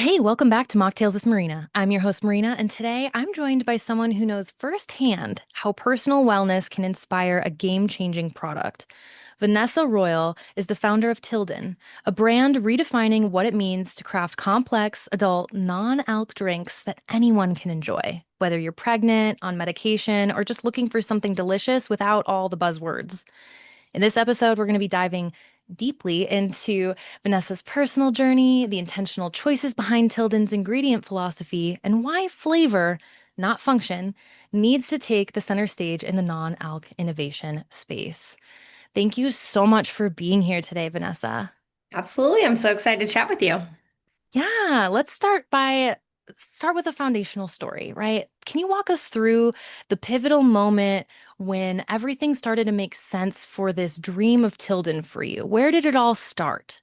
Hey, welcome back to Mocktails with Marina. I'm your host, Marina, and today I'm joined by someone who knows firsthand how personal wellness can inspire a game-changing product. Vanessa Royle is the founder of Tilden, a brand redefining what it means to craft complex, adult, non-alc drinks that anyone can enjoy, whether you're pregnant, on medication, or just looking for something delicious without all the buzzwords. In this episode, we're going to be diving deeply into Vanessa's personal journey, the intentional choices behind Tilden's ingredient philosophy, and why flavor, not function, needs to take the center stage in the non-alc innovation space. Thank you so much for being here today, Vanessa. Absolutely. I'm so excited to chat with you. Yeah, let's start with a foundational story, right? Can you walk us through the pivotal moment when everything started to make sense for this dream of Tilden for you? Where did it all start?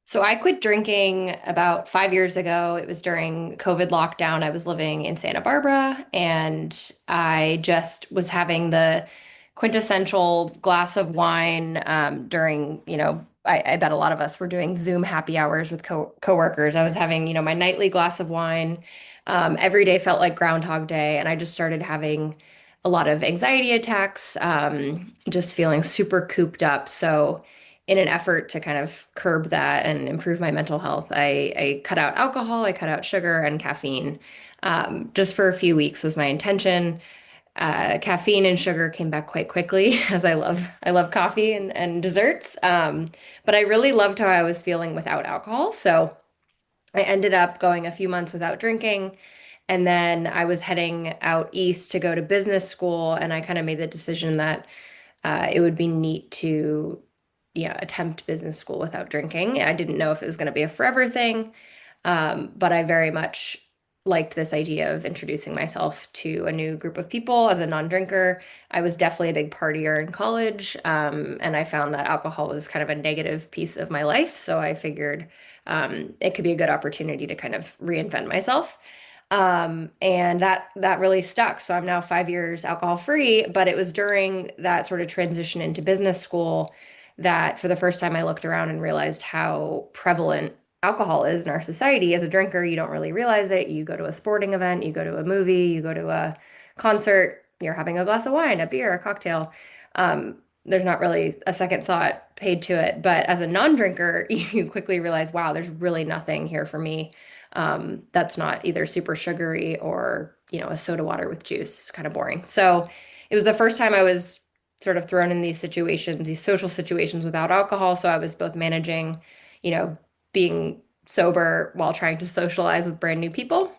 So I quit drinking about 5 years ago. It was during COVID lockdown. I was living in Santa Barbara and I just was having the quintessential glass of wine during, I bet a lot of us were doing Zoom happy hours with coworkers. I was having, my nightly glass of wine. Every day felt like Groundhog Day, and I just started having a lot of anxiety attacks, just feeling super cooped up. So in an effort to kind of curb that and improve my mental health, I cut out alcohol, I cut out sugar and caffeine. Just for a few weeks was my intention. Caffeine and sugar came back quite quickly as I love coffee and desserts. But I really loved how I was feeling without alcohol. So I ended up going a few months without drinking. And then I was heading out east to go to business school. And I kind of made the decision that it would be neat to, attempt business school without drinking. I didn't know if it was going to be a forever thing, but I very much liked this idea of introducing myself to a new group of people as a non-drinker. I was definitely a big partier in college, and I found that alcohol was kind of a negative piece of my life. So I figured it could be a good opportunity to kind of reinvent myself. And that really stuck. So I'm now 5 years alcohol free, but it was during that sort of transition into business school that for the first time I looked around and realized how prevalent alcohol is in our society. As a drinker, you don't really realize it. You go to a sporting event, you go to a movie, you go to a concert, you're having a glass of wine, a beer, a cocktail. There's not really a second thought paid to it. But as a non-drinker, you quickly realize, wow, there's really nothing here for me that's not either super sugary or, a soda water with juice, kind of boring. So it was the first time I was sort of thrown in these situations, these social situations without alcohol. So I was both managing, being sober while trying to socialize with brand new people,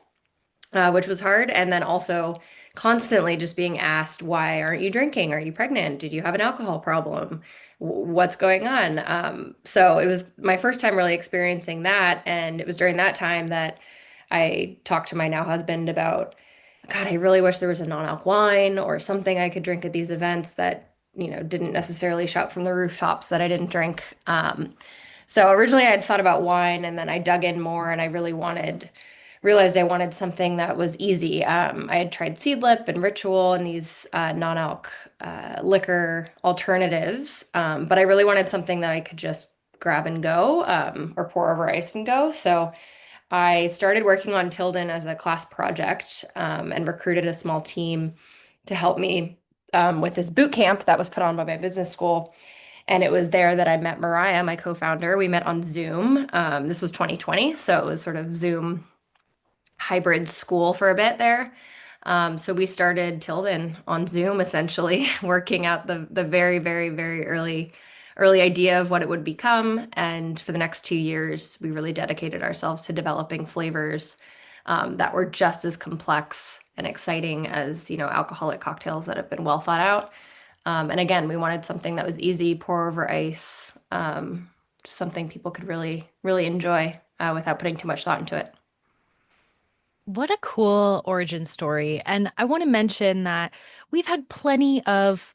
which was hard. And then also constantly just being asked, why aren't you drinking? Are you pregnant? Did you have an alcohol problem? What's going on? So it was my first time really experiencing that. And it was during that time that I talked to my now husband about, God, I really wish there was a non-alc wine or something I could drink at these events that, didn't necessarily shout from the rooftops that I didn't drink. So originally I had thought about wine and then I dug in more and I really realized I wanted something that was easy. I had tried Seedlip and Ritual and these non-alc liquor alternatives, but I really wanted something that I could just grab and go or pour over ice and go. So I started working on Tilden as a class project and recruited a small team to help me with this boot camp that was put on by my business school. And it was there that I met Mariah, my co-founder. We met on Zoom. This was 2020, so it was sort of Zoom hybrid school for a bit there. So we started Tilden on Zoom, essentially working out the very, very, very early idea of what it would become. And for the next 2 years, we really dedicated ourselves to developing flavors that were just as complex and exciting as, alcoholic cocktails that have been well thought out. And again, we wanted something that was easy, pour over ice, something people could really, really enjoy without putting too much thought into it. What a cool origin story. And I want to mention that we've had plenty of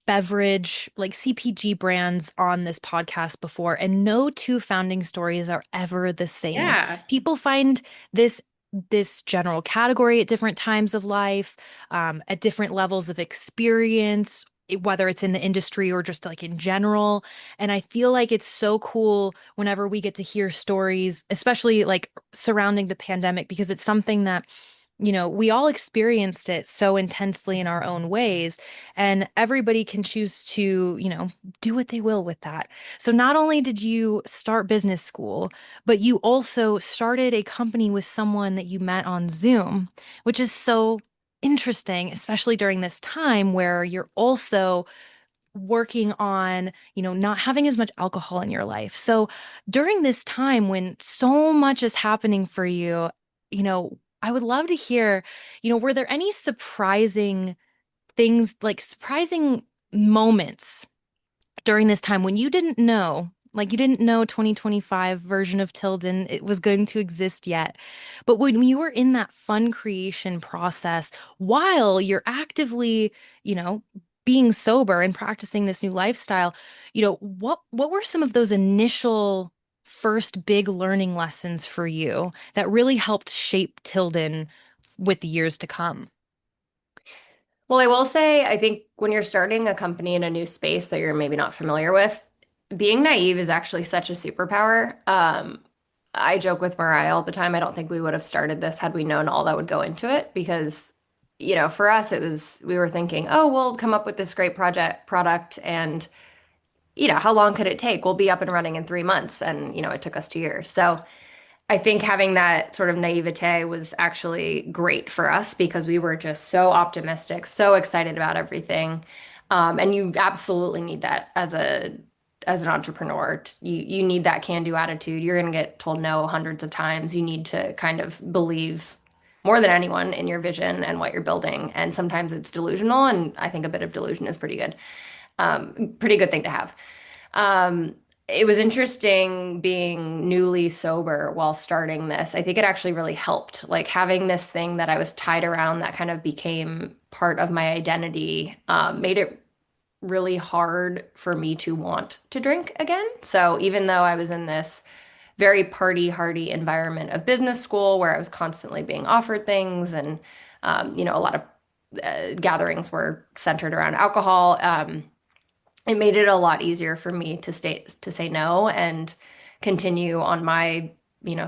beverage, like CPG brands on this podcast before, and no two founding stories are ever the same. Yeah. People find this general category at different times of life, at different levels of experience, whether it's in the industry or just like in general. And I feel like it's so cool whenever we get to hear stories, especially like surrounding the pandemic, because it's something that, we all experienced it so intensely in our own ways, and everybody can choose to, do what they will with that. So not only did you start business school, but you also started a company with someone that you met on Zoom, which is so interesting, especially during this time where you're also working on, not having as much alcohol in your life. So during this time when so much is happening for you, I would love to hear, were there any surprising things, like surprising moments during this time when you didn't know, like you didn't know 2025 version of Tilden it was going to exist yet. But when you were in that fun creation process while you're actively, being sober and practicing this new lifestyle, what were some of those initial first big learning lessons for you that really helped shape Tilden with the years to come? Well, I will say, I think when you're starting a company in a new space that you're maybe not familiar with, being naive is actually such a superpower. I joke with Mariah all the time. I don't think we would have started this had we known all that would go into it because, for us, we were thinking, oh, we'll come up with this great product and, how long could it take? We'll be up and running in 3 months. And, it took us 2 years. So, I think having that sort of naivete was actually great for us because we were just so optimistic, so excited about everything. And you absolutely need that as an entrepreneur. You need that can-do attitude. You're going to get told no hundreds of times. You need to kind of believe more than anyone in your vision and what you're building. And sometimes it's delusional, and I think a bit of delusion is pretty good. Pretty good thing to have. Um, it was interesting being newly sober while starting this. I think it actually really helped. Like having this thing that I was tied around that kind of became part of my identity, made it really hard for me to want to drink again. So even though I was in this very party hardy environment of business school where I was constantly being offered things and, a lot of gatherings were centered around alcohol. It made it a lot easier for me to say no and continue on my,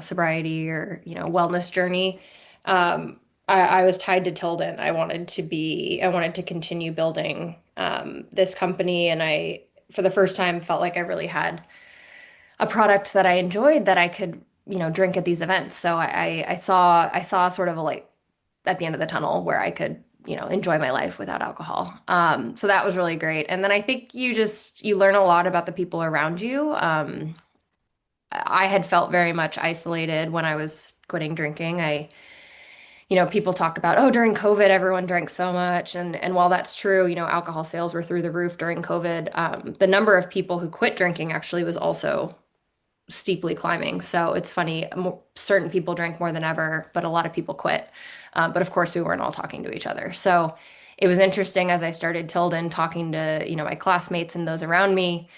sobriety or, wellness journey. I was tied to Tilden. I wanted to continue building this company, and for the first time, felt like I really had a product that I enjoyed that I could, drink at these events. So I saw sort of a light at the end of the tunnel where I could, enjoy my life without alcohol. So that was really great. And then I think you learn a lot about the people around you. I had felt very much isolated when I was quitting drinking. People talk about, oh, during COVID, everyone drank so much. And while that's true, alcohol sales were through the roof during COVID. The number of people who quit drinking actually was also steeply climbing. So it's funny, certain people drank more than ever, but a lot of people quit. But of course, we weren't all talking to each other. So it was interesting as I started Tilden talking to, my classmates and those around me.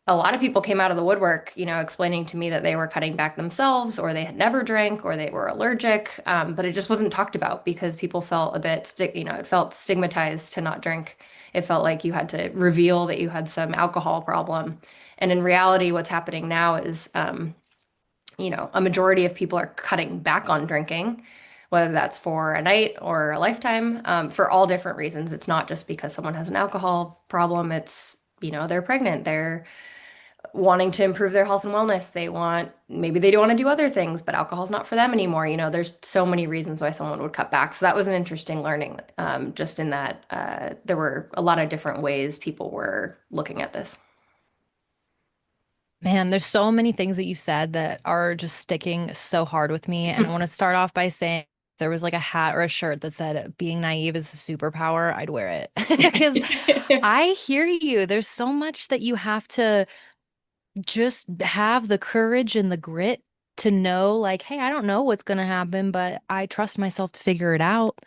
A lot of people came out of the woodwork, explaining to me that they were cutting back themselves or they had never drank or they were allergic. But it just wasn't talked about because people felt a bit, it felt stigmatized to not drink. It felt like you had to reveal that you had some alcohol problem. And in reality, what's happening now is, a majority of people are cutting back on drinking, whether that's for a night or a lifetime, for all different reasons. It's not just because someone has an alcohol problem. It's, they're pregnant, they're wanting to improve their health and wellness. Maybe they do want to do other things, but alcohol's not for them anymore. There's so many reasons why someone would cut back. So that was an interesting learning, just in that there were a lot of different ways people were looking at this. Man, there's so many things that you said that are just sticking so hard with me. And I want to start off by saying if there was like a hat or a shirt that said being naive is a superpower, I'd wear it. Because I hear you. There's so much that you have to just have the courage and the grit to know, like, hey, I don't know what's going to happen, but I trust myself to figure it out.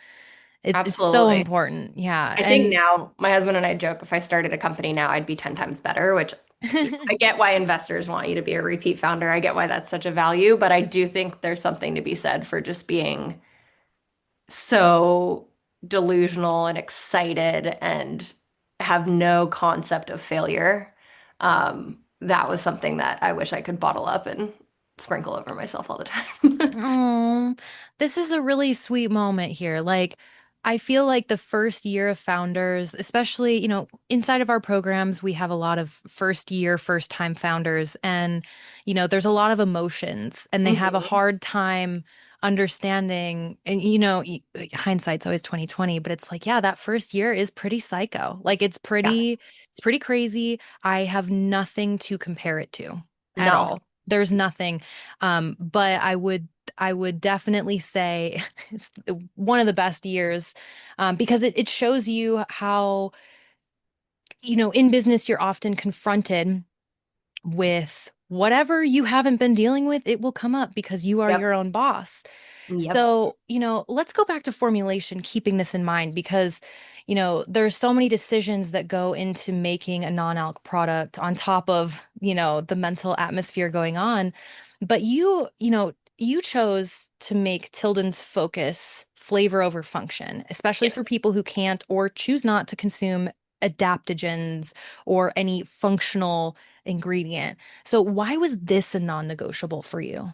It's so Absolutely. important. Yeah. I think And now my husband and I joke if I started a company now, I'd be 10 times better, which I get why investors want you to be a repeat founder. I get why that's such a value, but I do think there's something to be said for just being so delusional and excited and have no concept of failure. That was something that I wish I could bottle up and sprinkle over myself all the time. Oh, this is a really sweet moment here. Like, I feel like the first year of founders, especially, inside of our programs, we have a lot of first year, first time founders, and, there's a lot of emotions, and they have a Mhm. hard time understanding. And, hindsight's always 2020, but it's like, yeah, that first year is pretty psycho. Like, Yeah. it's pretty crazy. I have nothing to compare it to at No. all. There's nothing. But I would definitely say it's one of the best years because it shows you how, in business, you're often confronted with whatever you haven't been dealing with, it will come up because you are Yep. your own boss. Yep. So, let's go back to formulation, keeping this in mind because, there's so many decisions that go into making a non-alc product on top of, the mental atmosphere going on. But you chose to make Tilden's focus flavor over function, especially Yes. for people who can't or choose not to consume adaptogens or any functional ingredient. So why was this a non-negotiable for you?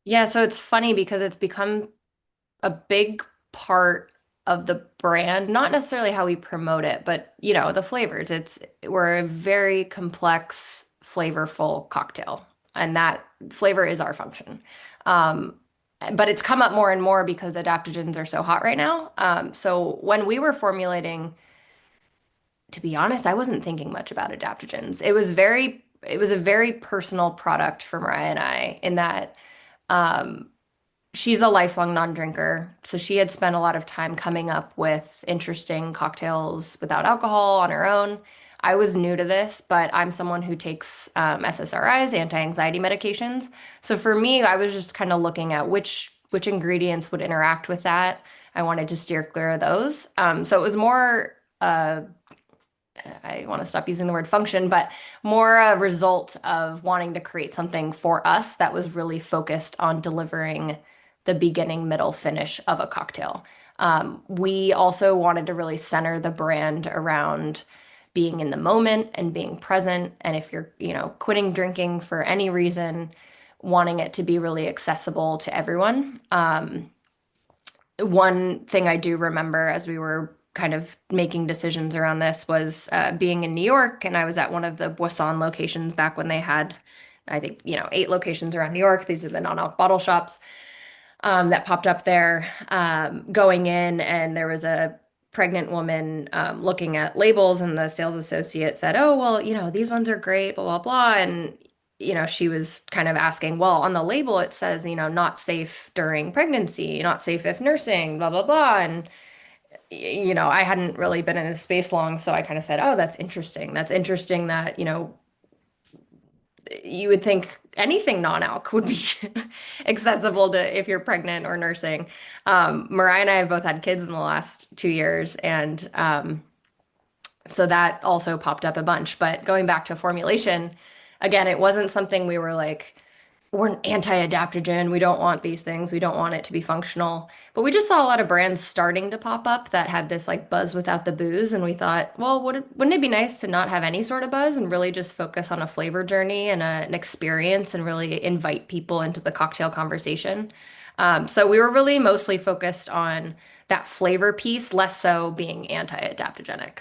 Yeah, so it's funny because it's become a big part of the brand, not necessarily how we promote it, but the flavors. We're a very complex, flavorful cocktail, and that flavor is our function. Um, but it's come up more and more because adaptogens are so hot right now. So when we were formulating, to be honest, I wasn't thinking much about adaptogens. It was a very personal product for Mariah and I in that. Um, she's a lifelong non-drinker, so she had spent a lot of time coming up with interesting cocktails without alcohol on her own. I was new to this, but I'm someone who takes SSRIs, anti-anxiety medications. So for me, I was just kind of looking at which ingredients would interact with that. I wanted to steer clear of those. So it was more I want to stop using the word function, but more a result of wanting to create something for us that was really focused on delivering the beginning, middle, finish of a cocktail. We also wanted to really center the brand around being in the moment and being present. And if you're, quitting drinking for any reason, wanting it to be really accessible to everyone. One thing I do remember as we were kind of making decisions around this was being in New York, and I was at one of the Boisson locations back when they had, I think, 8 locations around New York. These are the non-alc bottle shops that popped up there. Going in, and there was a pregnant woman looking at labels, and the sales associate said, "Oh, well, these ones are great, blah, blah, blah." And she was kind of asking, well, on the label it says, not safe during pregnancy, not safe if nursing, blah, blah, blah. And, I hadn't really been in this space long. So I kind of said, oh, that's interesting. That's interesting that, you would think anything non-alc would be accessible to if you're pregnant or nursing. Mariah and I have both had kids in the last 2 years, and so that also popped up a bunch. But going back to formulation, again, it wasn't something we were like, we're an anti-adaptogen. We don't want these things. We don't want it to be functional. But we just saw a lot of brands starting to pop up that had this like buzz without the booze. And we thought, well, wouldn't it be nice to not have any sort of buzz and really just focus on a flavor journey and an experience and really invite people into the cocktail conversation? So we were really mostly focused on that flavor piece, less so being anti-adaptogenic.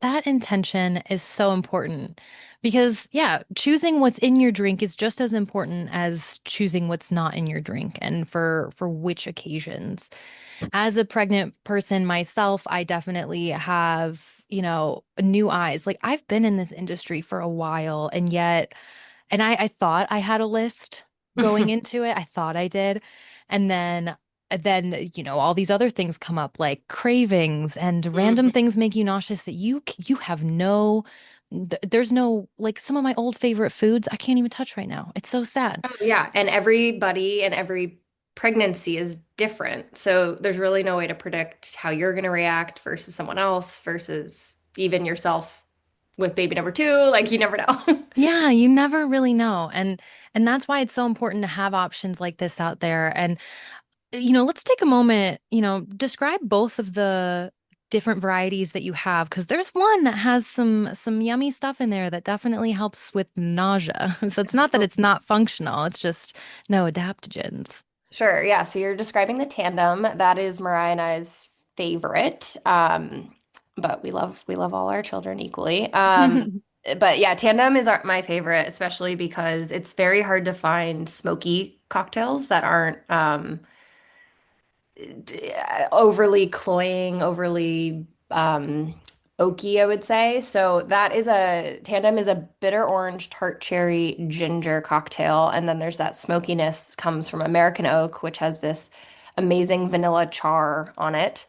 That intention is so important because, yeah, choosing what's in your drink is just as important as choosing what's not in your drink and for which occasions. As a pregnant person myself, I definitely have, new eyes. Like I've been in this industry for a while, and yet, and I thought I had a list going into it. I thought I did. And then, all these other things come up like cravings and random Mhm. things make you nauseous that you have no, there's no, like some of my old favorite foods I can't even touch right now. It's so sad. Oh, yeah, and everybody and every pregnancy is different. So there's really no way to predict how you're going to react versus someone else versus even yourself with baby number two. Like you never know. Yeah, you never really know. And that's why it's so important to have options like this out there. And let's take a moment, describe both of the different varieties that you have? Because there's one that has some yummy stuff in there that definitely helps with nausea. So it's not that it's not functional, it's just no adaptogens. Sure, yeah. So you're describing the tandem. That is Mariah and I's favorite. But we love all our children equally. But yeah, tandem is my favorite, especially because it's very hard to find smoky cocktails that aren't overly cloying, overly oaky, I would say. So that is a tandem is a bitter orange, tart cherry, ginger cocktail, and then there's that smokiness that comes from American oak, which has this amazing vanilla char on it.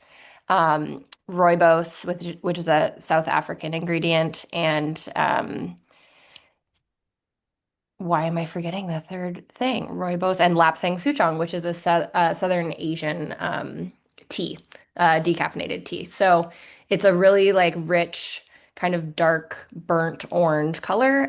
Rooibos, which is a South African ingredient, and why am I forgetting the third thing? Rooibos and Lapsang Souchong, which is a Southern Asian tea, decaffeinated tea. So it's a really like rich, kind of dark, burnt orange color.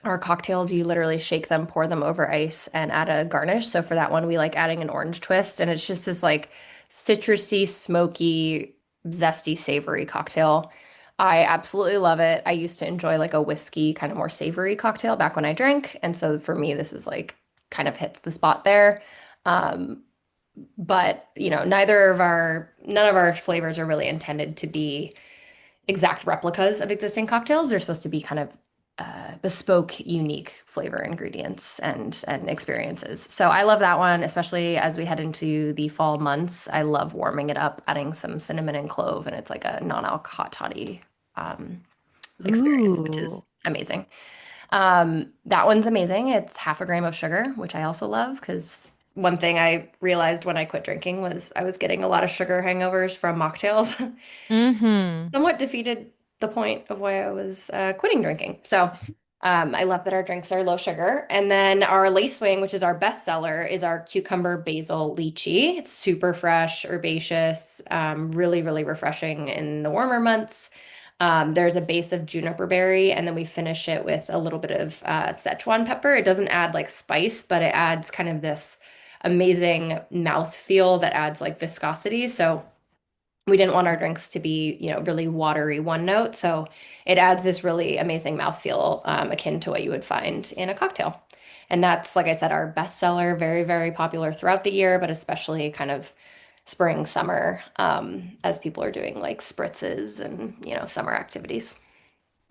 Our cocktails, you literally shake them, pour them over ice, and add a garnish. So for that one, we like adding an orange twist, and it's just this like citrusy, smoky, zesty, savory cocktail. I absolutely love it. I used to enjoy like a whiskey, kind of more savory cocktail back when I drank, and so for me, this is like kind of hits the spot there. Um, but none of our flavors are really intended to be exact replicas of existing cocktails. They're supposed to be kind of bespoke, unique flavor ingredients and experiences. So I love that one, especially as we head into the fall months. I love warming it up, adding some cinnamon and clove, and it's like a non-alc hot toddy um, experience, which is Ooh. amazing. That one's amazing. It's half a gram of sugar, which I also love because one thing I realized when I quit drinking was I was getting a lot of sugar hangovers from mocktails. Mm-hmm. Somewhat defeated the point of why I was quitting drinking. So I love that our drinks are low sugar. And then our Lace Wing, which is our best seller, is our cucumber basil lychee. It's super fresh, herbaceous, really, really refreshing in the warmer months. There's a base of juniper berry, and then we finish it with a little bit of Sichuan pepper. It doesn't add like spice, but it adds kind of this amazing mouth feel that adds like viscosity. So we didn't want our drinks to be, really watery one note. So it adds this really amazing mouthfeel, akin to what you would find in a cocktail. And that's, like I said, our best seller, very, very popular throughout the year, but especially kind of spring, summer, as people are doing like spritzes and, summer activities.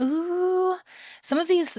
Ooh. Some of these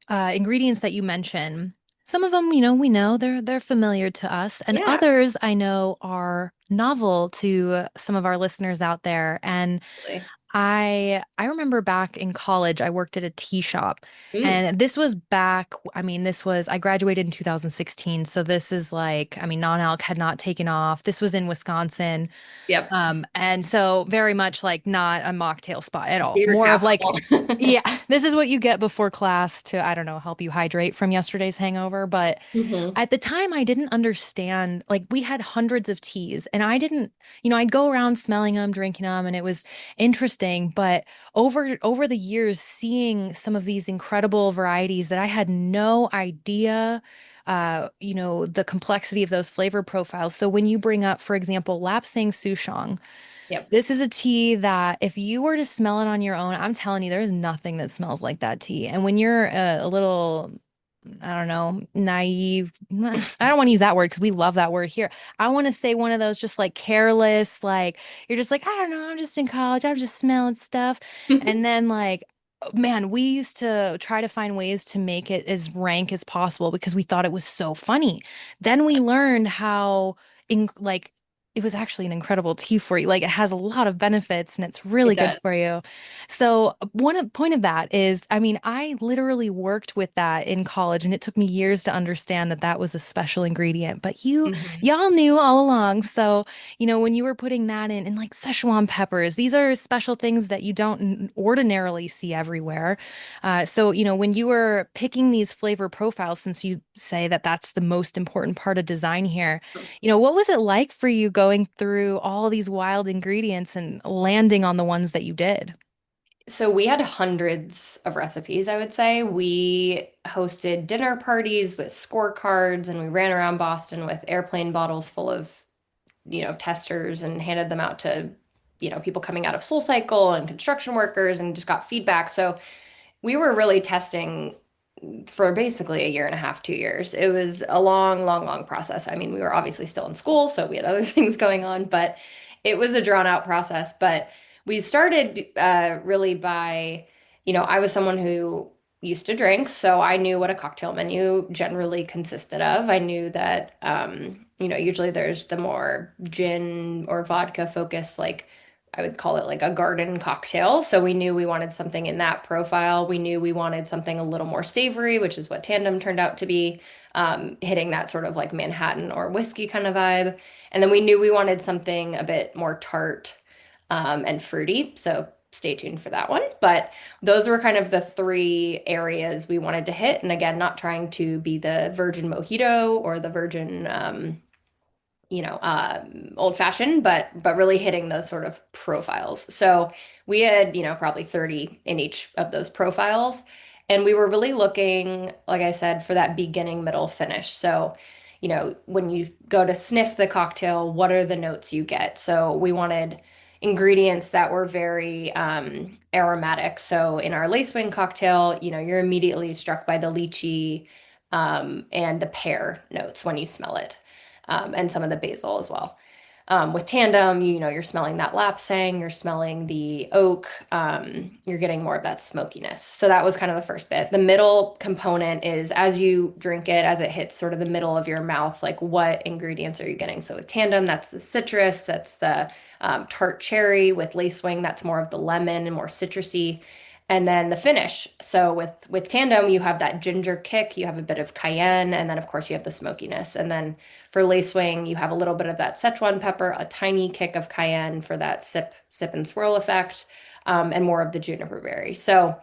ingredients that you mention, some of them, we know they're familiar to us, and Yeah. others I know are novel to some of our listeners out there. And Absolutely. I remember back in college, I worked at a tea shop, Mm, and this was back, I graduated in 2016, so this is like, non-alc had not taken off. This was in Wisconsin. yep. And so very much like not a mocktail spot at all. Beer More of capital. like, yeah, this is what you get before class to, I don't know, help you hydrate from yesterday's hangover. But Hmm. at the time, I didn't understand, like, we had hundreds of teas, and I didn't, I'd go around smelling them, drinking them, and it was interesting. But over the years, seeing some of these incredible varieties that I had no idea, the complexity of those flavor profiles. So when you bring up, for example, Lapsang Souchong, Yep. this is a tea that if you were to smell it on your own, I'm telling you, there is nothing that smells like that tea. And when you're a little, I don't know, naive, I don't want to use that word because we love that word here. I want to say one of those just like careless, like you're just like, I don't know, I'm just in college, I'm just smelling stuff. And then like, man, we used to try to find ways to make it as rank as possible because we thought it was so funny. Then we learned how like it was actually an incredible tea for you. Like it has a lot of benefits and it's really It good does. for you. So point of that is, I literally worked with that in college and it took me years to understand that that was a special ingredient, but Hmm. y'all knew all along. So, when you were putting that in and like Szechuan peppers, these are special things that you don't ordinarily see everywhere. So, when you were picking these flavor profiles, since you say that that's the most important part of design here, what was it like for you going through all these wild ingredients and landing on the ones that you did? So we had hundreds of recipes, I would say. We hosted dinner parties with scorecards and we ran around Boston with airplane bottles full of, testers and handed them out to people coming out of Soul Cycle and construction workers and just got feedback. So we were really testing for basically a year and a half, 2 years. It was a long, long, long process. I mean, we were obviously still in school, so we had other things going on, but it was a drawn out process. But we started really by, I was someone who used to drink, so I knew what a cocktail menu generally consisted of. I knew that, usually there's the more gin or vodka focused, like I would call it like a garden cocktail. So we knew we wanted something in that profile. We knew we wanted something a little more savory, which is what Tandem turned out to be, hitting that sort of like Manhattan or whiskey kind of vibe. And then we knew we wanted something a bit more tart, and fruity. So stay tuned for that one. But those were kind of the three areas we wanted to hit. And again, not trying to be the virgin mojito or the virgin, old fashioned, but really hitting those sort of profiles. So we had, probably 30 in each of those profiles. And we were really looking, like I said, for that beginning, middle, finish. So, when you go to sniff the cocktail, what are the notes you get? So we wanted ingredients that were very aromatic. So in our lace wing cocktail, you're immediately struck by the lychee and the pear notes when you smell it, and some of the basil as well. With Tandem, you're smelling that lapsang, you're smelling the oak, you're getting more of that smokiness. So that was kind of the first bit. The middle component is as you drink it, as it hits sort of the middle of your mouth, like what ingredients are you getting? So with Tandem, that's the citrus, that's the tart cherry. With Lacewing, that's more of the lemon and more citrusy. And then the finish. So with Tandem, you have that ginger kick, you have a bit of cayenne, and then of course you have the smokiness. And then for Lacewing, you have a little bit of that Sichuan pepper, a tiny kick of cayenne for that sip and swirl effect, and more of the juniper berry. So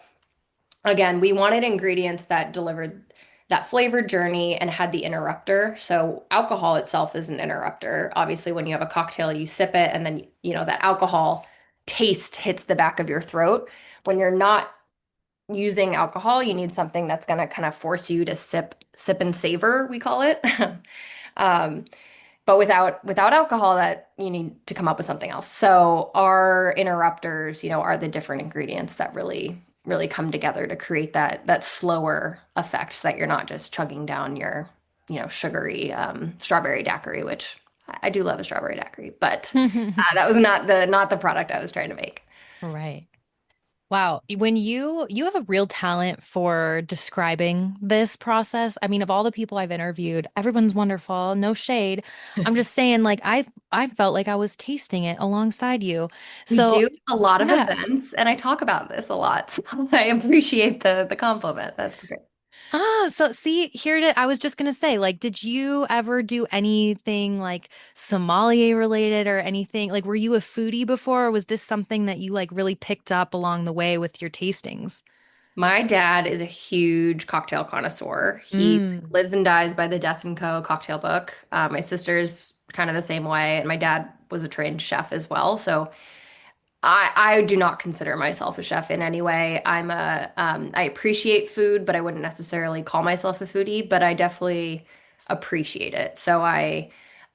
again, we wanted ingredients that delivered that flavor journey and had the interrupter. So alcohol itself is an interrupter. Obviously, when you have a cocktail, you sip it, and then that alcohol taste hits the back of your throat. When you're not using alcohol, you need something that's going to kind of force you to sip and savor, we call it. Um, but without alcohol, that you need to come up with something else. So our interrupters, are the different ingredients that really come together to create that slower effect, so that you're not just chugging down your, sugary strawberry daiquiri, which I do love a strawberry daiquiri, but that was not the product I was trying to make. Right. Wow. When you have a real talent for describing this process. I mean, of all the people I've interviewed, everyone's wonderful. No shade. I'm just saying, like, I felt like I was tasting it alongside you. We So do a lot of yeah. events, and I talk about this a lot. So I appreciate the compliment. That's great. So see, I was just gonna say, like, did you ever do anything like sommelier related or anything? Like, were you a foodie before, or was this something that you like really picked up along the way with your tastings? My dad is a huge cocktail connoisseur. He Mm. lives and dies by the Death and Co. cocktail book. My sister's kind of the same way, and my dad was a trained chef as well. So I do not consider myself a chef in any way. I appreciate food, but I wouldn't necessarily call myself a foodie, but I definitely appreciate it. So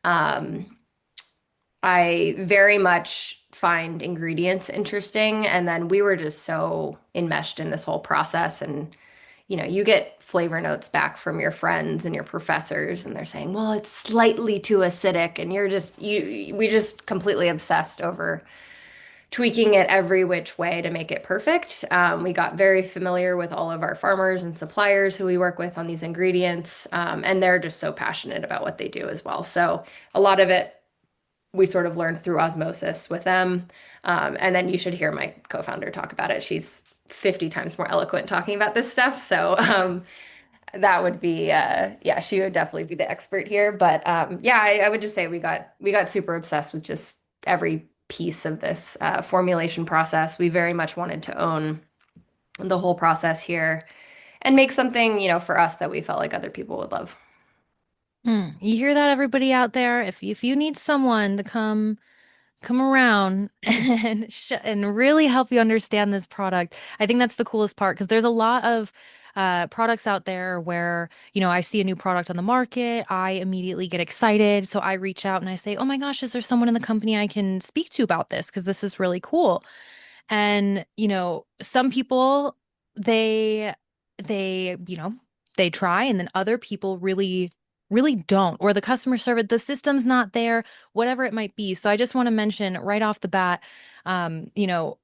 um, I very much find ingredients interesting. And then we were just so enmeshed in this whole process. And, you get flavor notes back from your friends and your professors, and they're saying, well, it's slightly too acidic. And we just completely obsessed over tweaking it every which way to make it perfect. We got very familiar with all of our farmers and suppliers who we work with on these ingredients. And they're just so passionate about what they do as well. So a lot of it we sort of learned through osmosis with them. And then you should hear my co-founder talk about it. She's 50 times more eloquent talking about this stuff. So that would be yeah, she would definitely be the expert here. But yeah, I would just say we got super obsessed with just every piece of this formulation process. We very much wanted to own the whole process here and make something, for us that we felt like other people would love. You hear that, everybody out there? If you need someone to come around and really help you understand this product. I think that's the coolest part because there's a lot of products out there where, I see a new product on the market, I immediately get excited. So I reach out and I say, oh my gosh, is there someone in the company I can speak to about this? Because this is really cool. And, some people, they, they, you know, they try, and then other people really, really don't, or the customer service, the system's not there, whatever it might be. So I just want to mention right off the bat, um, you know,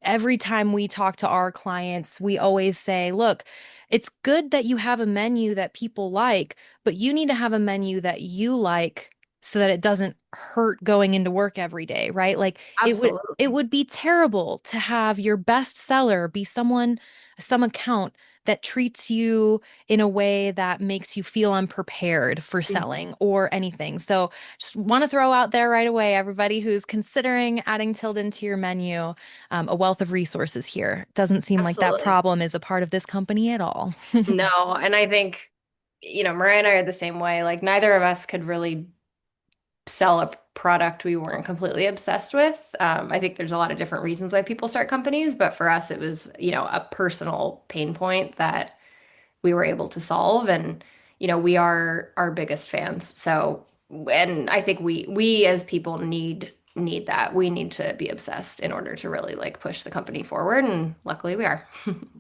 every time we talk to our clients, we always say, look, it's good that you have a menu that people like, but you need to have a menu that you like so that it doesn't hurt going into work every day, right? Like it Absolutely. would be terrible to have your best seller be some account that treats you in a way that makes you feel unprepared for Mhm. selling or anything. So just want to throw out there right away, everybody who's considering adding Tilden to your menu, a wealth of resources here. Doesn't seem like that Absolutely. problem is a part of this company at all. No, and I think, Mariah and I are the same way. Like neither of us could really sell a product we weren't completely obsessed with. I think there's a lot of different reasons why people start companies, but for us, it was, a personal pain point that we were able to solve. And, we are our biggest fans. So, and I think we as people need that. We need to be obsessed in order to really like push the company forward. And luckily we are.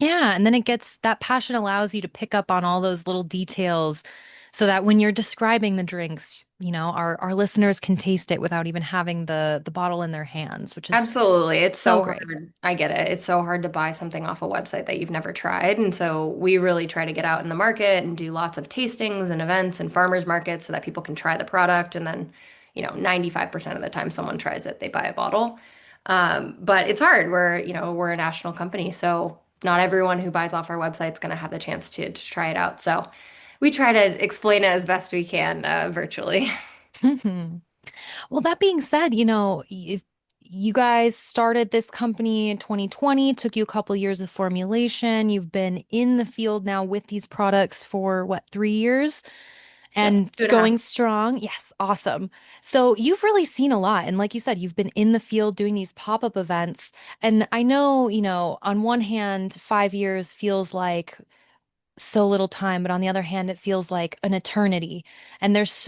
Yeah, and then that passion allows you to pick up on all those little details so that when you're describing the drinks, our listeners can taste it without even having the bottle in their hands, which is Absolutely. It's so so great. hard. I get it. It's so hard to buy something off a website that you've never tried. And so we really try to get out in the market and do lots of tastings and events and farmers markets so that people can try the product. And then, 95% of the time someone tries it, they buy a bottle. But it's hard. We're a national company. So not everyone who buys off our website is going to have the chance to try it out. So we try to explain it as best we can virtually. Well, that being said, if you guys started this company in 2020, took you a couple years of formulation. You've been in the field now with these products for what, 3 years? Yep. And Two it's and a half. going strong. Yes, awesome. So you've really seen a lot. And like you said, you've been in the field doing these pop-up events. And I know, on one hand, 5 years feels like so little time, but on the other hand, it feels like an eternity. And this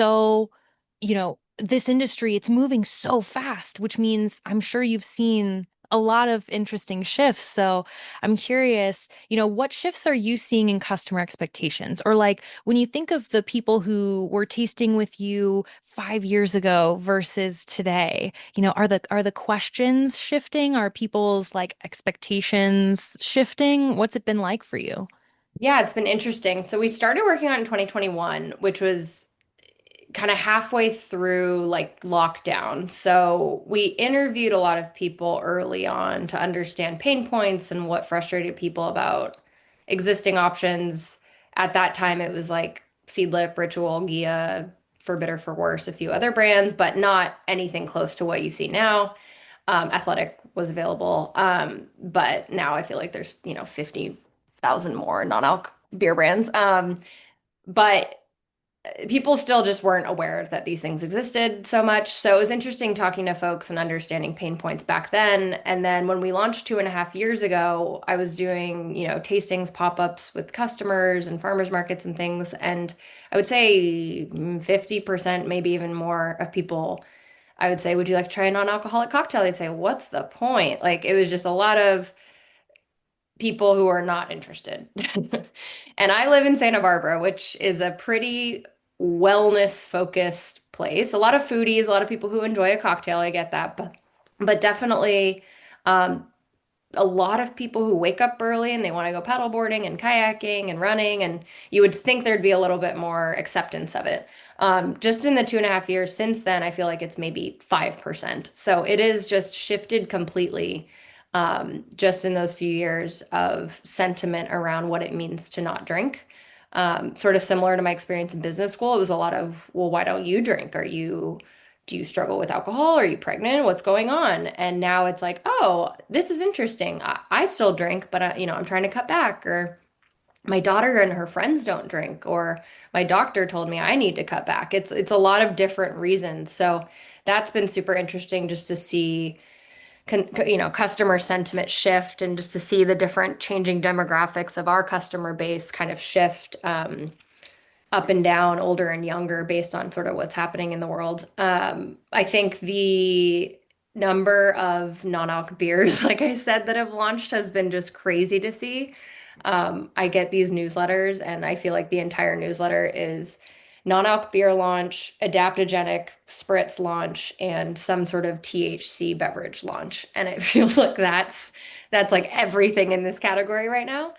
industry, it's moving so fast, which means I'm sure you've seen a lot of interesting shifts. So I'm curious, what shifts are you seeing in customer expectations? Or like when you think of the people who were tasting with you 5 years ago versus today, are the questions shifting? Are people's like expectations shifting? What's it been like for you? Yeah, it's been interesting. So we started working on it in 2021, which was kind of halfway through like lockdown. So we interviewed a lot of people early on to understand pain points and what frustrated people about existing options. At that time, it was like Seedlip, Ritual, Gia, For Better For Worse, a few other brands, but not anything close to what you see now. Athletic was available, but now I feel like there's 50,000 more non-alc beer brands. But people still just weren't aware that these things existed so much. So it was interesting talking to folks and understanding pain points back then. And then when we launched 2.5 years ago, I was doing, tastings, pop-ups with customers and farmers markets and things. And I would say 50%, maybe even more of people, I would say, would you like to try a non-alcoholic cocktail? They'd say, what's the point? Like it was just a lot of people who are not interested. And I live in Santa Barbara, which is a pretty wellness focused place. A lot of foodies, a lot of people who enjoy a cocktail, I get that, but definitely um, a lot of people who wake up early and they want to go paddle boarding and kayaking and running, and you would think there'd be a little bit more acceptance of it. Just in the 2.5 years since then, I feel like it's maybe 5%. So it is just shifted completely, just in those few years of sentiment around what it means to not drink. Sort of similar to my experience in business school, it was a lot of, well, why don't you drink? Do you struggle with alcohol? Are you pregnant? What's going on? And now it's like, oh, this is interesting. I still drink, but I'm trying to cut back. Or my daughter and her friends don't drink, or my doctor told me I need to cut back. It's a lot of different reasons. So that's been super interesting just to see customer sentiment shift and just to see the different changing demographics of our customer base kind of shift up and down, older and younger, based on sort of what's happening in the world. I think the number of non-alc beers, like I said, that have launched has been just crazy to see. I get these newsletters, and I feel like the entire newsletter is non-alc beer launch, adaptogenic spritz launch, and some sort of THC beverage launch. And it feels like that's like everything in this category right now.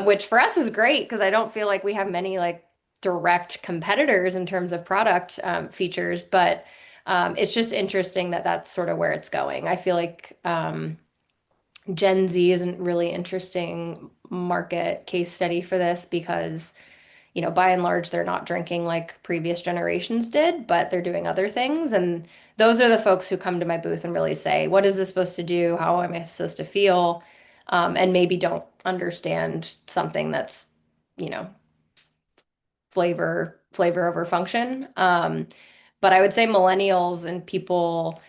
Which for us is great because I don't feel like we have many like direct competitors in terms of product features, but it's just interesting that that's sort of where it's going. I feel like Gen Z is a really interesting market case study for this because, by and large, they're not drinking like previous generations did, but they're doing other things. And those are the folks who come to my booth and really say, what is this supposed to do? How am I supposed to feel? And maybe don't understand something that's, you know, flavor over function. But I would say millennials and people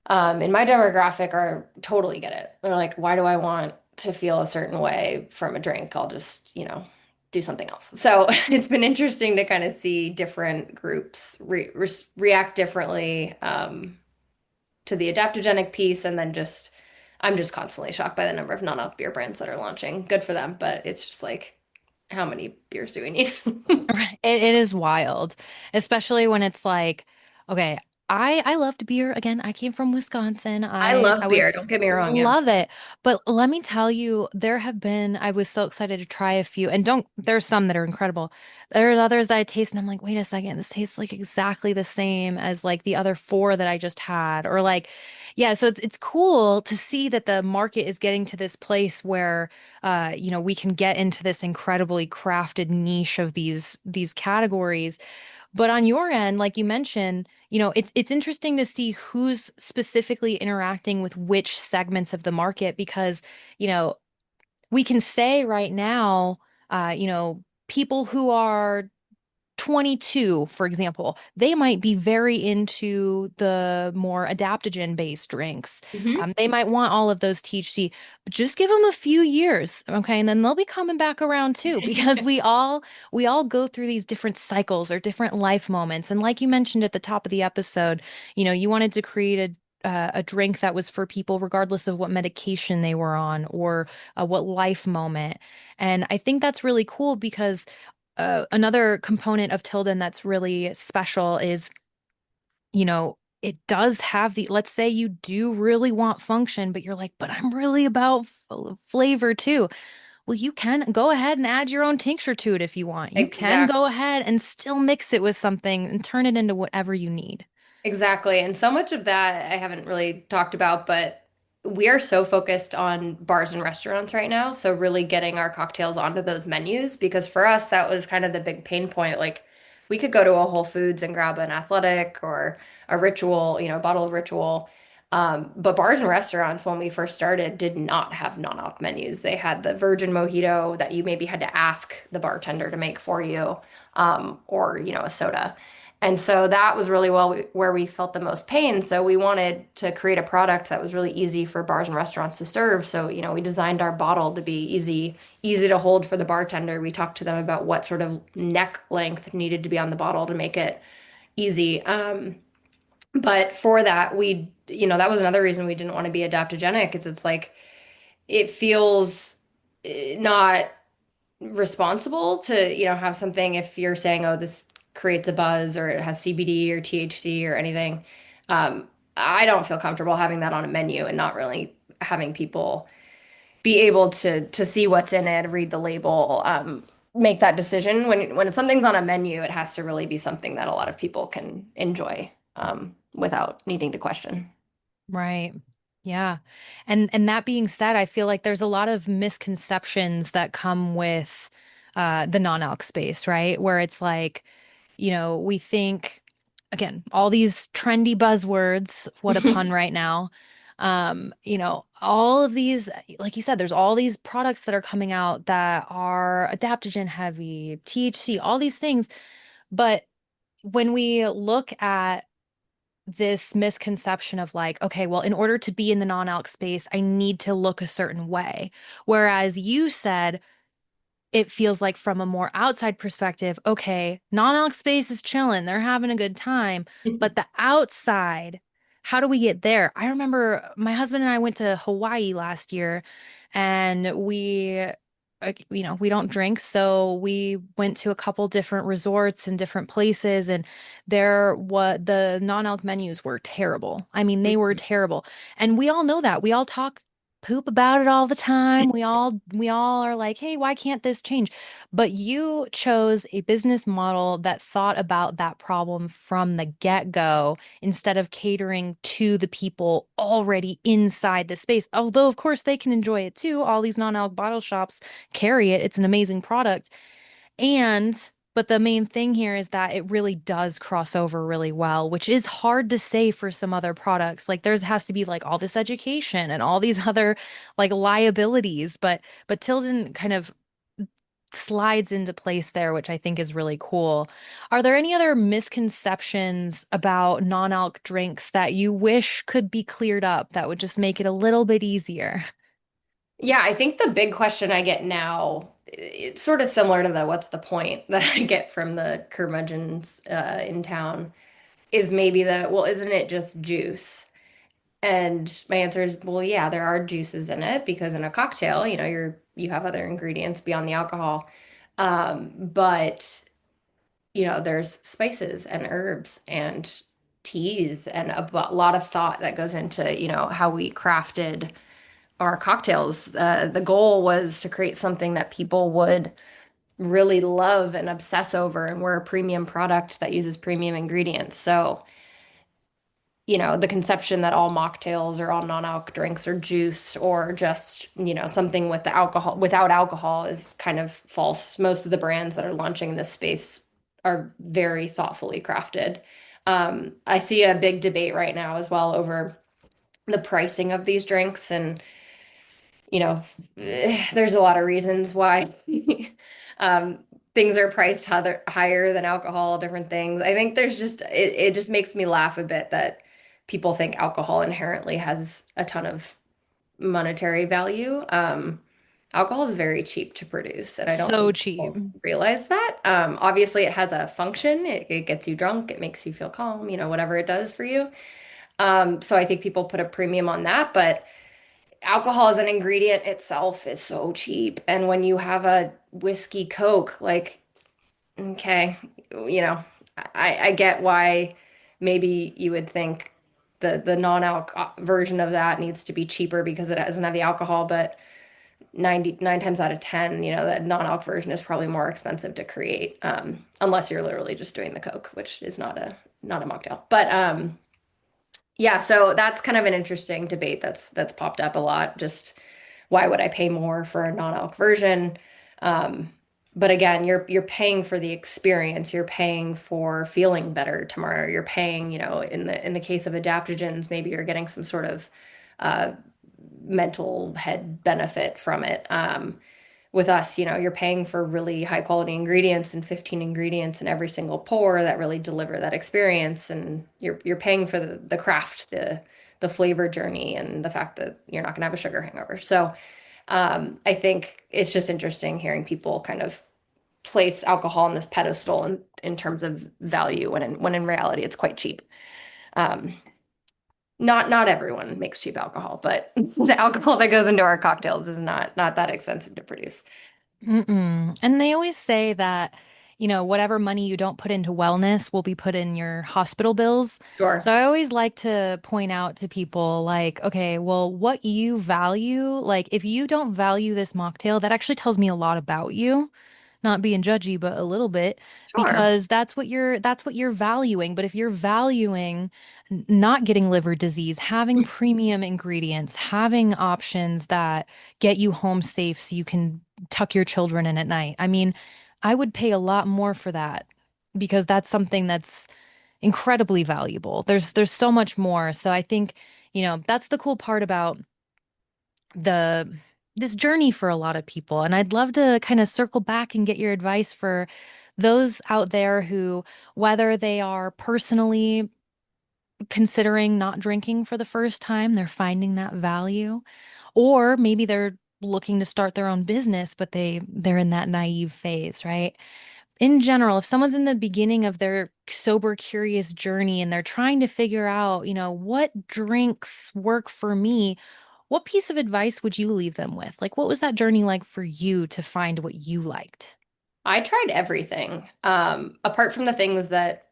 in my demographic are totally get it. They're like, why do I want to feel a certain way from a drink? I'll just, do something else. So it's been interesting to kind of see different groups react differently to the adaptogenic piece, and then just I'm just constantly shocked by the number of non-alc beer brands that are launching. Good for them, but it's just like, how many beers do we need? Right. It is wild, especially when it's like, okay, I loved beer. Again, I came from Wisconsin. I I love beer, was don't get me wrong. Yeah. love it. But let me tell you, I was so excited to try a few, and don't there's some that are incredible. There's others that I taste and I'm like, wait a second, this tastes like exactly the same as like the other four that I just had. Or like, yeah, so it's cool to see that the market is getting to this place where we can get into this incredibly crafted niche of these categories. But on your end, like you mentioned, it's interesting to see who's specifically interacting with which segments of the market because, you know, we can say right now, people who are 22, for example, they might be very into the more adaptogen based drinks. Hmm. They might want all of those THC, but just give them a few years, okay? And then they'll be coming back around too, because we all go through these different cycles or different life moments. And like you mentioned at the top of the episode, you wanted to create a drink that was for people regardless of what medication they were on or what life moment. And I think that's really cool because another component of Tilden that's really special is, it does have let's say you do really want function, but you're like, but I'm really about flavor too. Well, you can go ahead and add your own tincture to it if you want. You can Exactly. go ahead and still mix it with something and turn it into whatever you need. Exactly. And so much of that I haven't really talked about, but we are so focused on bars and restaurants right now. So really getting our cocktails onto those menus because for us that was kind of the big pain point. Like we could go to a Whole Foods and grab an athletic or a ritual, a bottle of ritual. But bars and restaurants, when we first started, did not have non-alc menus. They had the virgin mojito that you maybe had to ask the bartender to make for you, or, a soda. And so that was really where we felt the most pain. So we wanted to create a product that was really easy for bars and restaurants to serve. So, we designed our bottle to be easy to hold for the bartender. We talked to them about what sort of neck length needed to be on the bottle to make it easy. But for that, that was another reason we didn't want to be adaptogenic. It's like it feels not responsible to, have something if you're saying, oh, this creates a buzz or it has CBD or THC or anything. I don't feel comfortable having that on a menu and not really having people be able to see what's in it, read the label, make that decision. When something's on a menu, it has to really be something that a lot of people can enjoy, without needing to question. Right. Yeah. And that being said, I feel like there's a lot of misconceptions that come with the non-alc space, right? Where it's like, we think again, all these trendy buzzwords, what a pun right now. All of these, like you said, there's all these products that are coming out that are adaptogen heavy, THC, all these things. But when we look at this misconception of like, okay, well, in order to be in the non-alc space, I need to look a certain way. Whereas you said, it feels like from a more outside perspective, okay, non-alc space is chilling, they're having a good time, but the outside, how do we get there? I remember my husband and I went to Hawaii last year and we don't drink, so we went to a couple different resorts and different places, and the non-alc menus were terrible. I mean, they were terrible. And we all know that. We all talk poop about it all the time. We all are like, "Hey, why can't this change?" But you chose a business model that thought about that problem from the get-go instead of catering to the people already inside the space. Although, of course, they can enjoy it too. All these non-alc bottle shops carry it. It's an amazing product. But the main thing here is that it really does cross over really well, which is hard to say for some other products. Like there's has to be like all this education and all these other like liabilities, but Tilden kind of slides into place there, which I think is really cool. Are there any other misconceptions about non-alc drinks that you wish could be cleared up that would just make it a little bit easier? Yeah, I think the big question I get now, it's sort of similar to the what's the point that I get from the curmudgeons in town, is maybe well, isn't it just juice? And my answer is, well, yeah, there are juices in it because in a cocktail, you have other ingredients beyond the alcohol. But there's spices and herbs and teas and lot of thought that goes into, how we crafted our cocktails. The goal was to create something that people would really love and obsess over, and we're a premium product that uses premium ingredients. So, the conception that all mocktails or all non-alc drinks are juice or just, something with the alcohol without alcohol is kind of false. Most of the brands that are launching in this space are very thoughtfully crafted. I see a big debate right now as well over the pricing of these drinks, and there's a lot of reasons why um, things are priced higher than alcohol, different things. I think it just makes me laugh a bit that people think alcohol inherently has a ton of monetary value. Alcohol is very cheap to produce, and I don't So think cheap. people realize that. Obviously, it has a function. It gets you drunk. It makes you feel calm, whatever it does for you. So I think people put a premium on that, but alcohol as an ingredient itself is so cheap. And when you have a whiskey Coke, like, okay, you know, I get why maybe you would think the non-alc version of that needs to be cheaper because it doesn't have the alcohol, but 99 times out of 10, that non-alc version is probably more expensive to create, unless you're literally just doing the Coke, which is not a mocktail. But yeah, so that's kind of an interesting debate that's popped up a lot. Just why would I pay more for a non-alc version? Um, but again, you're paying for the experience. You're paying for feeling better tomorrow. You're paying, in the case of adaptogens, maybe you're getting some sort of uh, mental head benefit from it. With us, you're paying for really high quality ingredients and 15 ingredients in every single pour that really deliver that experience. And you're paying for the craft, the flavor journey, and the fact that you're not gonna have a sugar hangover. So I think it's just interesting hearing people kind of place alcohol on this pedestal in terms of value when in reality it's quite cheap. Um, not everyone makes cheap alcohol, but the alcohol that goes into our cocktails is not that expensive to produce. Mm-mm. And they always say that, whatever money you don't put into wellness will be put in your hospital bills. So Sure. I always like to point out to people, like, okay, well, what you value, like, if you don't value this mocktail, that actually tells me a lot about you. Not being judgy, but a little bit, Sure. because that's what you're valuing. But if you're valuing not getting liver disease, having premium ingredients, having options that get you home safe so you can tuck your children in at night. I mean, I would pay a lot more for that because that's something that's incredibly valuable. There's so much more. So I think, that's the cool part about the this journey for a lot of people. And I'd love to kind of circle back and get your advice for those out there who, whether they are personally considering not drinking for the first time. They're finding that value. Or maybe they're looking to start their own business, but they're in that naive phase, right? In general, if someone's in the beginning of their sober, curious journey and they're trying to figure out, what drinks work for me, what piece of advice would you leave them with? Like, what was that journey like for you to find what you liked? I tried everything. Apart from the things that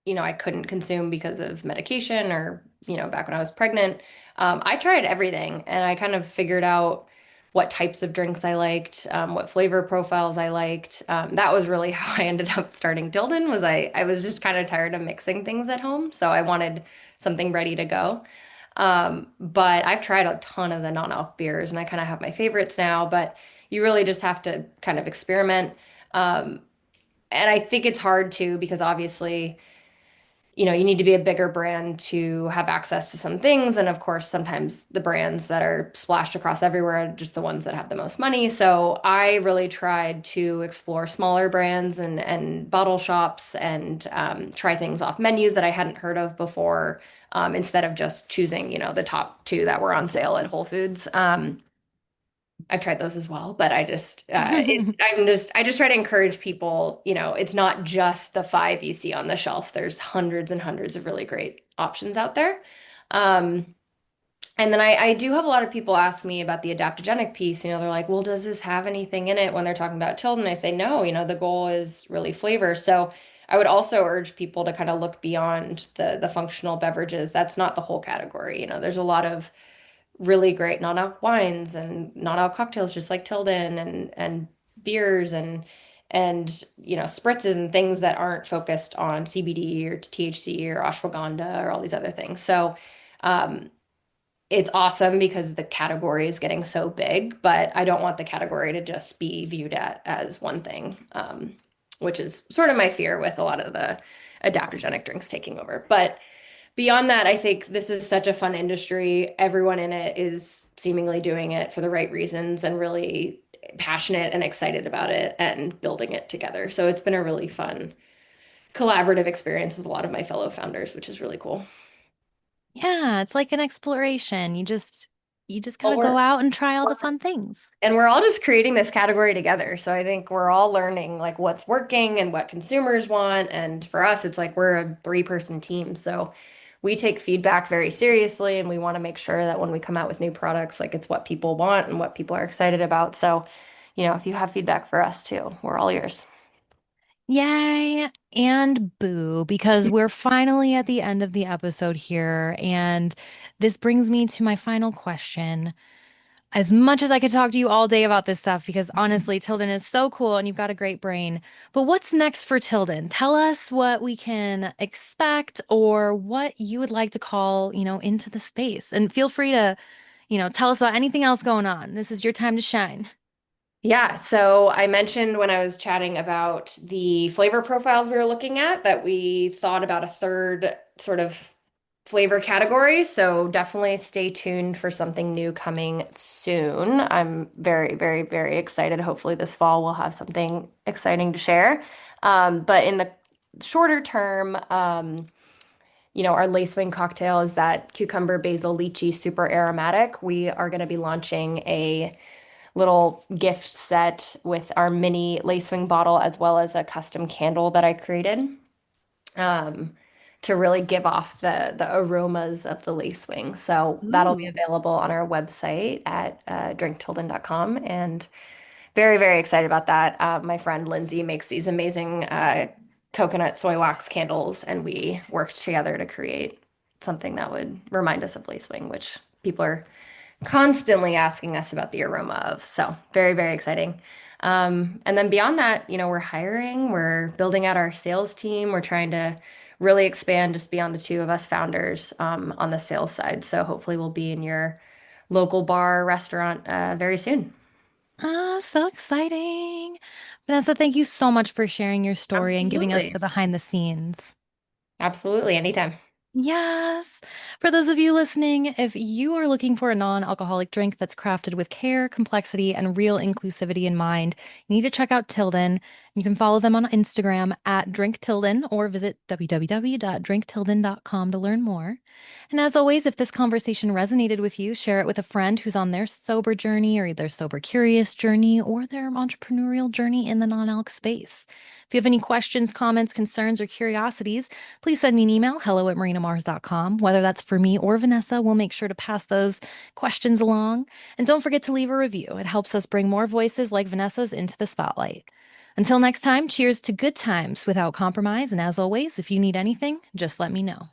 I couldn't consume because of medication or, back when I was pregnant. I tried everything and I kind of figured out what types of drinks I liked, what flavor profiles I liked. That was really how I ended up starting Tilden was I was just kind of tired of mixing things at home. So I wanted something ready to go. But I've tried a ton of the non-alc beers and I kind of have my favorites now, but you really just have to kind of experiment. Um, and I think it's hard too because obviously you need to be a bigger brand to have access to some things. And of course, sometimes the brands that are splashed across everywhere are just the ones that have the most money. So I really tried to explore smaller brands and bottle shops and try things off menus that I hadn't heard of before, instead of just choosing, the top two that were on sale at Whole Foods. I've tried those as well, but I just try to encourage people, it's not just the five you see on the shelf. There's hundreds and hundreds of really great options out there. Um, and then I do have a lot of people ask me about the adaptogenic piece. They're like, well, does this have anything in it when they're talking about Tilden? I say, no, the goal is really flavor. So I would also urge people to kind of look beyond the functional beverages. That's not the whole category. There's a lot of really great non-alc wines and non-alc cocktails just like Tilden and beers and spritzes and things that aren't focused on CBD or THC or ashwagandha or all these other things. So um, it's awesome because the category is getting so big, but I don't want the category to just be viewed as one thing, which is sort of my fear with a lot of the adaptogenic drinks taking over. But beyond that, I think this is such a fun industry. Everyone in it is seemingly doing it for the right reasons and really passionate and excited about it and building it together. So it's been a really fun collaborative experience with a lot of my fellow founders, which is really cool. Yeah, it's like an exploration. You just Well, gotta go out and try all the fun things. we're all just creating this category together. So I think we're all learning like what's working and what consumers want. And for us, it's like we're a three-person team. So we take feedback very seriously and we want to make sure that when we come out with new products, like it's what people want and what people are excited about. So, if you have feedback for us too, we're all ears. Yay and boo, because we're finally at the end of the episode here. And this brings me to my final question. As much as I could talk to you all day about this stuff, because honestly, Tilden is so cool and you've got a great brain. But what's next for Tilden? Tell us what we can expect or what you would like to call, into the space. And feel free to, tell us about anything else going on. This is your time to shine. Yeah, so I mentioned when I was chatting about the flavor profiles we were looking at that we thought about a third sort of flavor category. So definitely stay tuned for something new coming soon. I'm very, very, very excited. Hopefully this fall we'll have something exciting to share. But in the shorter term, our Lacewing cocktail is that cucumber, basil, lychee, super aromatic. We are going to be launching a little gift set with our mini Lacewing bottle as well as a custom candle that I created, um, to really give off the aromas of the Lacewing. So that'll be Ooh. available on our website at drinktilden.com and very, very excited about that. My friend Lindsay makes these amazing coconut soy wax candles, and we worked together to create something that would remind us of Lacewing, which people are constantly asking us about the aroma of. So very, very exciting. And then beyond that, we're hiring, we're building out our sales team. We're trying to really expand just beyond the two of us founders, on the sales side. So hopefully we'll be in your local bar, restaurant, very soon. Ah, so exciting. Vanessa, thank you so much for sharing your story and giving us Absolutely. the behind the scenes. Absolutely. Anytime. Yes. For those of you listening, if you are looking for a non-alcoholic drink that's crafted with care, complexity, and real inclusivity in mind, you need to check out Tilden. You can follow them on Instagram at DrinkTilden or visit www.drinktilden.com to learn more. And as always, if this conversation resonated with you, share it with a friend who's on their sober journey or their sober curious journey or their entrepreneurial journey in the non-alc space. If you have any questions, comments, concerns, or curiosities, please send me an email, hello@marinamars.com. Whether that's for me or Vanessa, we'll make sure to pass those questions along. And don't forget to leave a review. It helps us bring more voices like Vanessa's into the spotlight. Until next time, cheers to good times without compromise. And as always, if you need anything, just let me know.